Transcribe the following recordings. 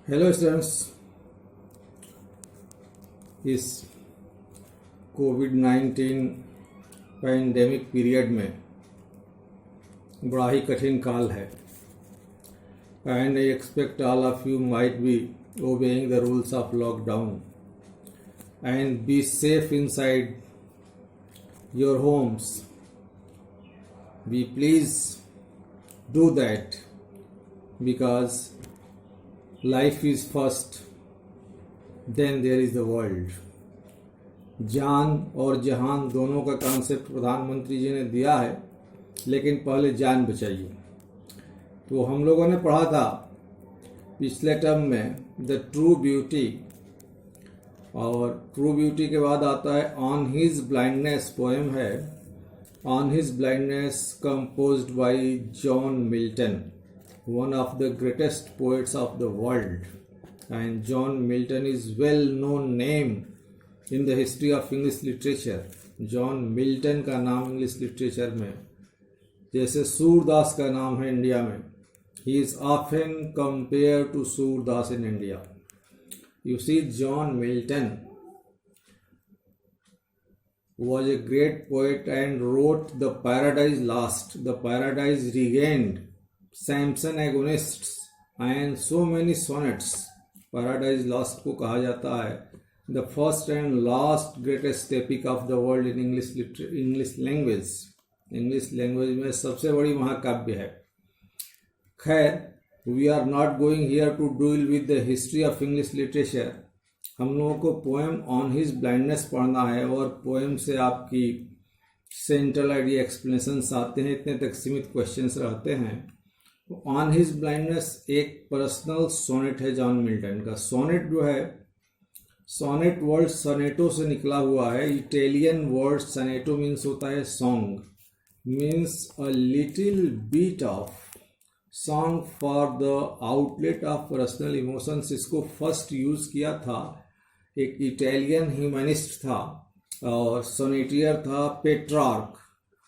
Hello students. इस कोविड-19 pandemic period में बड़ा ही कठिन काल है and I expect all of you might be obeying the rules of lockdown and be safe inside your homes. We please do that because life is first, then there is the world. जान और जहान दोनों का concept प्रधानमंत्री जी ने दिया है, लेकिन पहले जान बचाइए। तो हम लोगों ने पढ़ा था पिछले टर्म में द ट्रू ब्यूटी, और ट्रू ब्यूटी के बाद आता है ऑन हिज ब्लाइंडनेस। पोएम है on his blindness composed bye John Milton, one of the greatest poets of the world, and John Milton is well known name in the history of English literature. John Milton का नाम English literature में जैसे सूरदास का नाम है India में, he is often compared to Surdas in India. You see, John Milton was a great poet and wrote The Paradise Lost, The Paradise Regained, Samson Agonists and so many sonnets. Paradise Lost को कहा जाता है the first and last greatest epic of the world in English language. English language में सबसे बड़ी महाकाव्य है। खैर, we are not going here to deal with the history of English literature. हम लोगों को पोएम ऑन हिज ब्लाइंडनेस पढ़ना है और पोएम से आपकी सेंट्रल आइडिया एक्सप्लेनेशंस आते हैं, इतने तक सीमित क्वेश्चंस रहते हैं। ऑन हिज ब्लाइंडनेस एक पर्सनल सोनेट है जॉन मिल्टन का। सोनेट जो है, सोनेट वर्ड सोनेटो से निकला हुआ है। इटालियन वर्ड सोनेटो मीन्स होता है song, means a little bit of song for the outlet of personal emotions. इसको फर्स्ट यूज किया था एक इटालियन ह्यूमनिस्ट था और सोनेटियर था पेट्रार्क,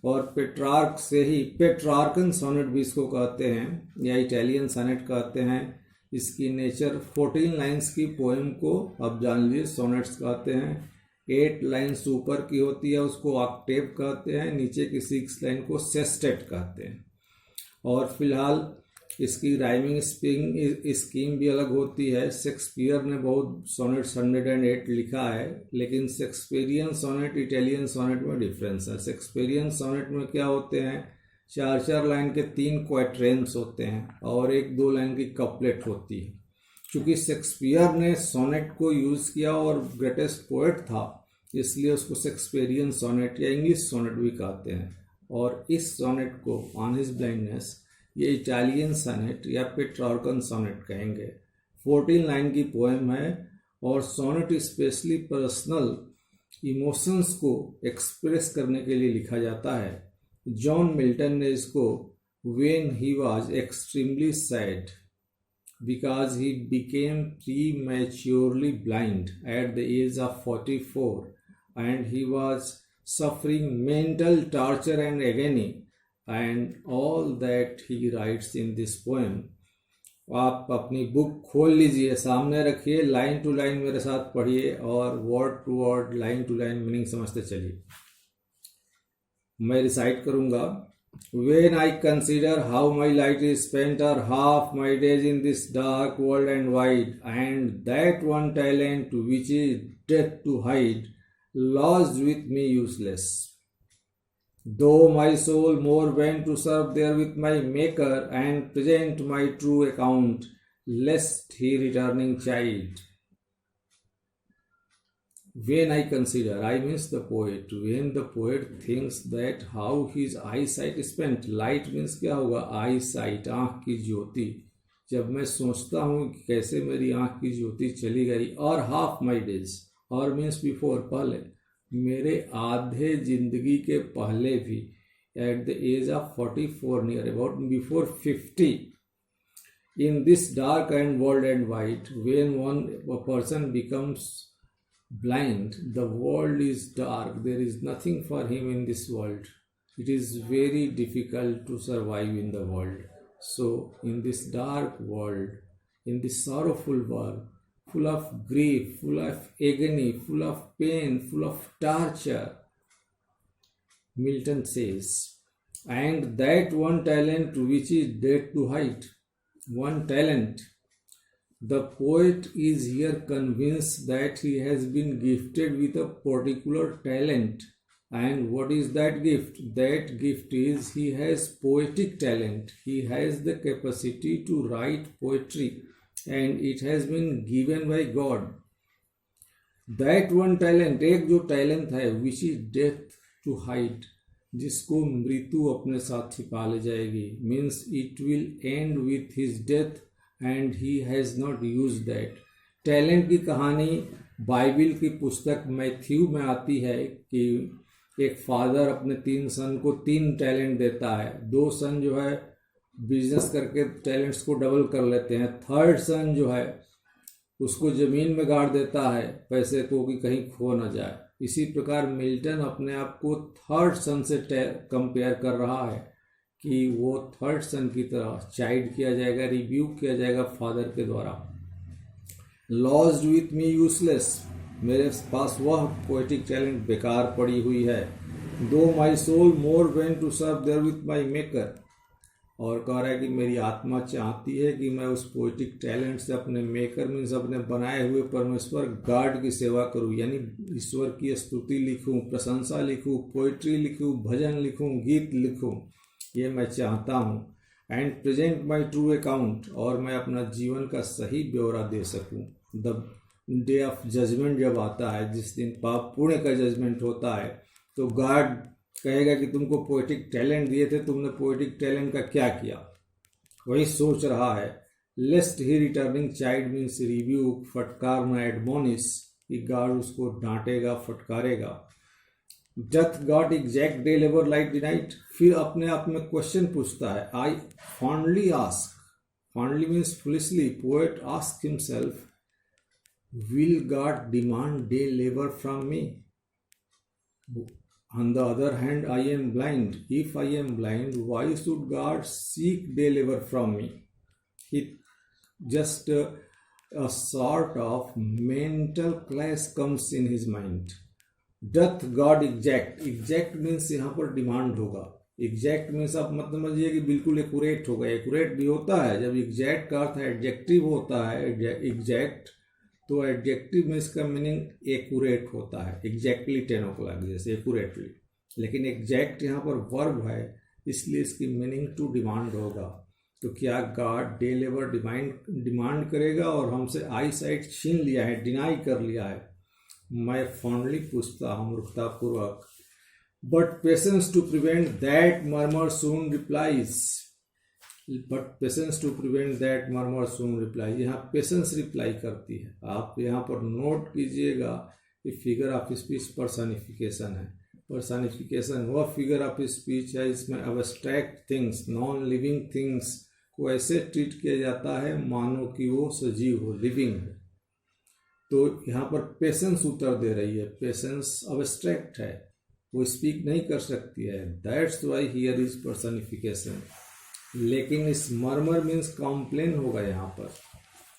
और पेट्रार्क से ही पेट्रार्कन सोनेट भी इसको कहते हैं या इटालियन सोनेट कहते हैं। इसकी नेचर 14 लाइन्स की पोएम को अब जान लीजिए सोनेट्स कहते हैं। 8 लाइन्स ऊपर की होती है उसको ऑक्टेव कहते हैं, नीचे की 6 लाइन को सेस्टेट कहते हैं। और फिलहाल इसकी राइमिंग स्कीम भी अलग होती है। शेक्सपियर ने बहुत सोनेट्स 108 लिखा है, लेकिन शेक्सपियरियन सोनेट इटालियन सोनेट में डिफरेंस है। शेक्सपियरियन सोनेट में क्या होते हैं, 4-4 लाइन के 3 क्वाट्रेंस होते हैं और 1-2 लाइन की कपलेट होती है। क्योंकि शेक्सपियर ने सोनेट को यूज़ किया और ग्रेटेस्ट पोएट था, इसलिए उसको शेक्सपियरियन सोनेट या इंग्लिश सोनेट भी कहते हैं। और इस सोनेट को ऑन हिज ब्लाइंडनेस ये इटालियन सोनेट या पेट्रार्कन सोनेट कहेंगे। 14 लाइन की पोएम है और सोनेट स्पेशली पर्सनल इमोशंस को एक्सप्रेस करने के लिए लिखा जाता है। जॉन मिल्टन ने इसको when he was extremely sad because he became prematurely blind at the age of 44 and he was suffering mental torture and agony, and all that he writes in this poem. आप अपनी book खोल लीजिए, सामने रखिए, line to line मेरे साथ पढ़िए और word to word, line to line meaning समझते चलिए। मैं रिसाइट करूंगा। When I consider how my light is spent or half my days in this dark world and wide, and that one talent which is death to hide, lost with me useless. Though my soul more bent to serve there with my Maker and present my true account, lest he returning chide. When I consider, I means the poet, when the poet thinks that how his eyesight is spent, light means क्या होगा, eyesight, आँख की ज्योति। जब मैं सोचता हूँ कि कैसे मेरी आँख की ज्योति चली गई, और half my days, और मीन्स बिफोर, पहले, मेरे आधे जिंदगी के पहले भी, at the age of 44, near about before 50, in this dark and world and white, when one person becomes blind, the world is dark, there is nothing for him in this world, it is very difficult to survive in the world. So in this dark world in the sorrowful world, full of grief, full of agony, full of pain, full of torture. Milton says, and that one talent which is dead to hide, one talent. The poet is here convinced that he has been gifted with a particular talent. And what is that gift? That gift is he has poetic talent. He has the capacity to write poetry, and it has been given by God. That one talent, एक जो talent है, which is death to hide, जिसको मृत्यु अपने साथ छिपा ले जाएगी, means it will end with his death and he has not used that. Talent की कहानी बाइबल की पुस्तक मैथ्यू में आती है कि एक फादर अपने 3 सन को 3 टैलेंट देता है। 2 सन जो है बिजनेस करके टैलेंट्स को डबल कर लेते हैं। 3rd सन जो है उसको ज़मीन में गाड़ देता है पैसे को कि कहीं खो ना जाए। इसी प्रकार मिल्टन अपने आप को 3rd सन से कंपेयर कर रहा है कि वो 3rd सन की तरह चाइड किया जाएगा, रिब्यूक किया जाएगा फादर के द्वारा। लॉस्ट विथ मी यूजलेस, मेरे पास वह पोएटिक टैलेंट बेकार पड़ी हुई है। Though my soul more when to serve therewith my maker, और कह रहा है कि मेरी आत्मा चाहती है कि मैं उस पोएटिक टैलेंट से अपने मेकर मीन्स अपने बनाए हुए परमेश्वर गॉड की सेवा करूं, यानी ईश्वर की स्तुति लिखूं, प्रशंसा लिखूं, पोइट्री लिखूं, भजन लिखूं, गीत लिखूं, ये मैं चाहता हूं। And present my true account, और मैं अपना जीवन का सही ब्यौरा दे सकूं। द डे ऑफ जजमेंट जब आता है, जिस दिन पाप पुण्य का जजमेंट होता है, तो गॉड कहेगा कि तुमको पोएटिक टैलेंट दिए थे, तुमने पोएटिक टैलेंट का क्या किया। वही सोच रहा है। Lest he returning child means review, फटकारना, एडमोनिश, कि गॉड उसको डांटेगा, फटकारेगा। Doth God exact day labour light denied, फिर अपने आप में क्वेश्चन पूछता है। I fondly ask, fondly means foolishly, poet ask himself, will God demand day labour from me? On the other hand, I am blind. If I am blind, why should God seek day labor from me? He just a sort of mental clash comes in his mind. Doth God exact? Exact means यहाँ पर demand होगा। Exact means आप मत समझिए कि बिल्कुल accurate होगा। Accurate भी होता है जब एग्जैक्ट का अर्थ एडजेक्टिव होता है। एग्जैक्ट तो एडजेक्टिव में इसका मीनिंग एक्यूरेट होता है, एग्जैक्टली 10 o'clock जैसे एक्यूरेटली। लेकिन एग्जैक्ट यहाँ पर वर्ब है, इसलिए इसकी मीनिंग टू डिमांड होगा। तो क्या गॉड डे लेबर डिमांड करेगा और हमसे आई साइट छीन लिया है, डिनाई कर लिया है? मैं फॉन्डली पूछता हूँ मूर्खतापूर्वक। But patience to prevent that murmur soon replies, but patience to prevent that murmur soon reply, यहाँ पेशेंस रिप्लाई करती है। आप यहाँ पर नोट कीजिएगा कि फिगर ऑफ स्पीच पर्सनिफिकेशन है। पर्सनिफिकेशन वह फिगर ऑफ स्पीच है इसमें abstract things, non living things को ऐसे ट्रीट किया जाता है मानो कि वो सजीव हो, लिविंग है। तो यहाँ पर पेशेंस उत्तर दे रही है। पेशेंस अब्स्ट्रैक्ट है, वो स्पीक नहीं कर सकती है। That's why here is personification. लेकिन इस मर्मर मीन्स कॉम्प्लेन होगा यहाँ पर।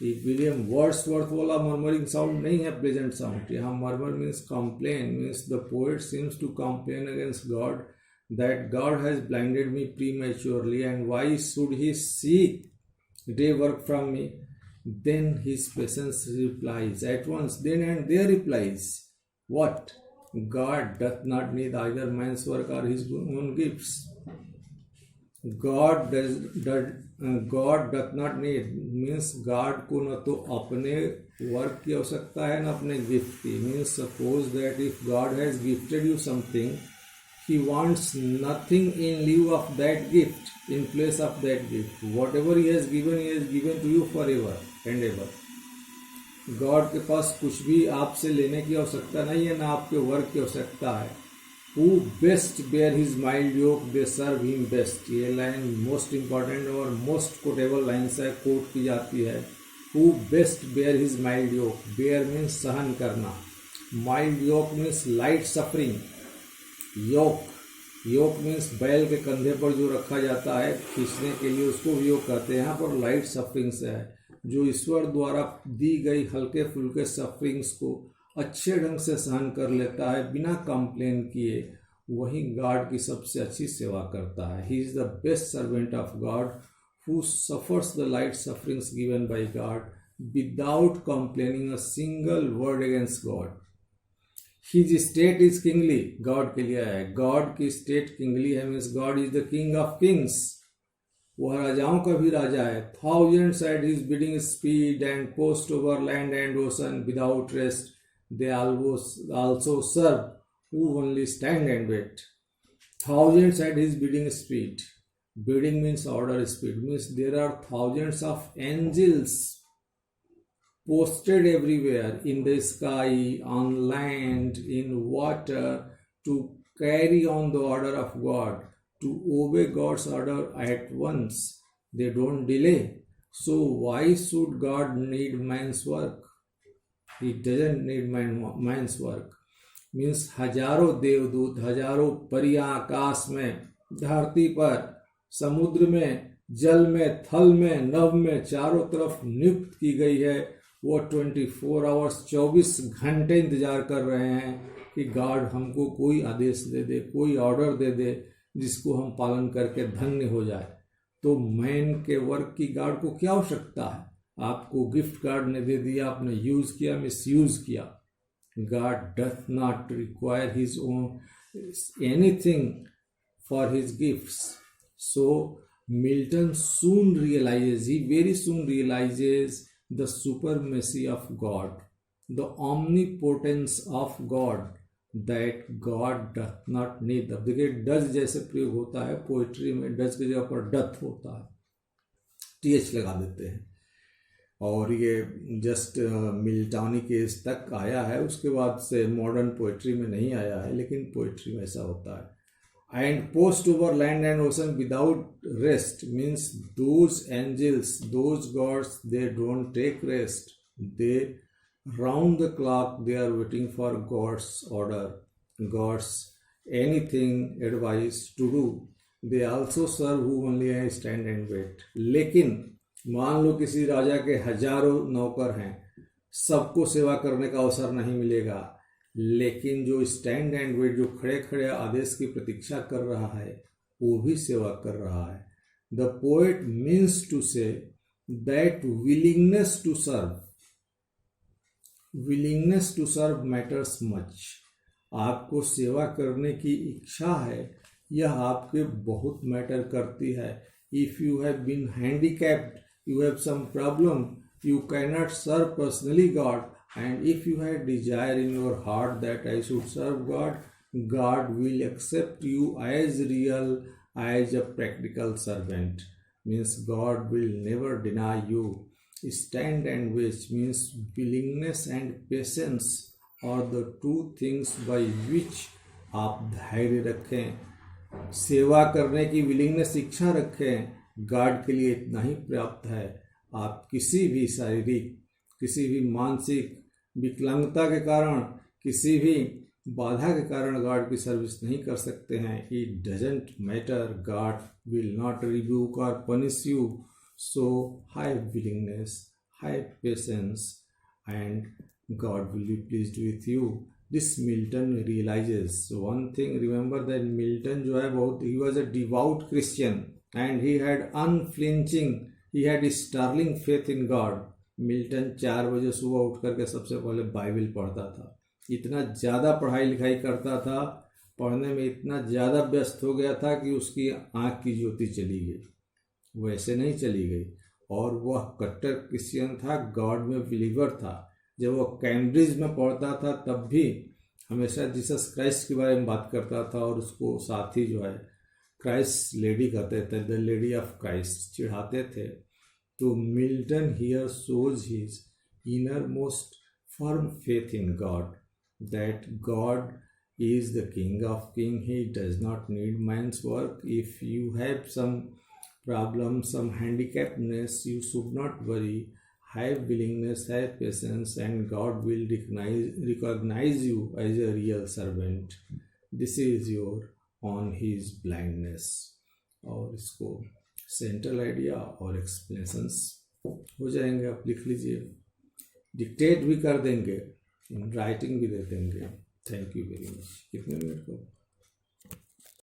विलियम वर्ड्सवर्थ वाला मर्मरिंग साउंड नहीं है प्लेजेंट साउंड। यहाँ murmur means complain, means the poet seems to complain against God that God has blinded me prematurely and why should he seek day work from me? Then his patience replies at once, then and there replies what? God doth not need either man's work or his own gifts. God doth not need means God को न तो अपने work की आवश्यकता है न अपने gift की। Means suppose that if God has gifted you something, he wants nothing in lieu of that gift, in place of that gift. Whatever he has given to you forever and ever. God के पास कुछ भी आपसे लेने की आवश्यकता नहीं है, ना आपके वर्क की आवश्यकता है। Who best bear his mild yoke they serve him best, ये लाइन मोस्ट इंपॉर्टेंट और मोस्ट कोटेबल लाइन से कोट की जाती है। Who best bear his mild yoke, bear means सहन करना, mild yoke means light suffering. Yoke means बैल के कंधे पर जो रखा जाता है खींचने के लिए, उसको योक कहते हैं। यहाँ पर लाइट सफरिंग से है। जो ईश्वर द्वारा दी गई हल्के फुल्के सफरिंग्स को अच्छे ढंग से सहन कर लेता है बिना कंप्लेन किए, वही गॉड की सबसे अच्छी सेवा करता है. He is the best servant of God who suffers the light sufferings given by God without complaining a single word against God. His state is kingly. God के लिए है, गॉड की स्टेट किंगली है, means God is the king of Kings. वह राजाओं का भी राजा है. Thousands at his bidding speed and post over land and ocean without rest. They also serve who only stand and wait. Thousands at his bidding speed. Bidding means order, speed means there are thousands of angels posted everywhere in the sky, on land, in water to carry on the order of God, to obey God's order at once. They don't delay. So why should God need man's work? He doesn't need man's work. Means हजारों देवदूत, हजारों परियां आकाश में, धरती पर, समुद्र में, जल में, थल में, नभ में, चारों तरफ नियुक्त की गई है. वो 24 आवर्स 24 घंटे इंतजार कर रहे हैं कि गॉड हमको कोई आदेश दे दे, कोई ऑर्डर दे दे जिसको हम पालन करके धन्य हो जाए. तो मैन के वर्क की गॉड को क्या आवश्यकता है? आपको गिफ्ट गॉड ने दे दिया, आपने यूज किया, मिसयूज किया. God doth not require his own anything for his gifts. So Milton soon realizes, he very soon realizes the supremacy of God, the omnipotence of God, that God doth not need. अब देखिए does जैसे प्रयोग होता है poetry में, does की जगह पर डथ होता है, टीएच लगा देते हैं. और ये जस्ट मिल्टॉनी केस तक आया है, उसके बाद से मॉडर्न पोइट्री में नहीं आया है, लेकिन पोइट्री में ऐसा होता है. And post over land and ocean without rest means those angels, those gods, they don't take rest. They round the clock they are waiting for God's order, God's anything advice to do. They also serve who only stand and wait. लेकिन मान लो किसी राजा के हजारों नौकर हैं, सबको सेवा करने का अवसर नहीं मिलेगा, लेकिन जो स्टैंड एंड वेट, जो खड़े खड़े आदेश की प्रतीक्षा कर रहा है, वो भी सेवा कर रहा है. The poet means to say that willingness to serve matters much. आपको सेवा करने की इच्छा है, यह आपके बहुत मैटर करती है. If you have been handicapped, you have some problem, you cannot serve personally God, and if you have desire in your heart that I should serve God, God will accept you as real, as a practical servant. Means God will never deny you. Stand and wait means willingness and patience are the two things by which आप धैर्य रखें, सेवा करने की willingness, इच्छा रखें. God के लिए इतना ही पर्याप्त है. आप किसी भी शारीरिक, किसी भी मानसिक विकलांगता के कारण, किसी भी बाधा के कारण गॉड की सर्विस नहीं कर सकते हैं. It doesn't matter, God will not rebuke और punish you. So have willingness, have patience, and God will be pleased with you. This Milton realises one thing. Remember that Milton जो है बहुत, he was a devout Christian and he had unflinching, he had sterling faith in God. Milton 4 बजे सुबह उठ करके सबसे पहले Bible पढ़ता था. इतना ज़्यादा पढ़ाई लिखाई करता था, पढ़ने में इतना ज़्यादा व्यस्त हो गया था कि उसकी आँख की ज्योति चली गई. वैसे नहीं चली गई. और वह कट्टर क्रिश्चियन था, गॉड में बिलीवर था. जब वह कैम्ब्रिज में पढ़ता था तब भी हमेशा जीसस क्राइस्ट के बारे में बात करता था, और उसको साथी जो है क्राइस्ट लेडी कहते थे, द लेडी ऑफ क्राइस्ट चिढ़ाते थे. तो Milton here shows his inner most firm faith in God, that God is the king of king. He does not need man's work. If you have some problem, some handicapness, you should not worry. Have willingness, have patience, and God will recognize you as a real servant. This is your on his blindness. और इसको central idea और explanations हो जाएंगे, आप लिख लीजिए, dictate भी कर देंगे, राइटिंग भी दे देंगे। Thank you very much. कितने मिनट को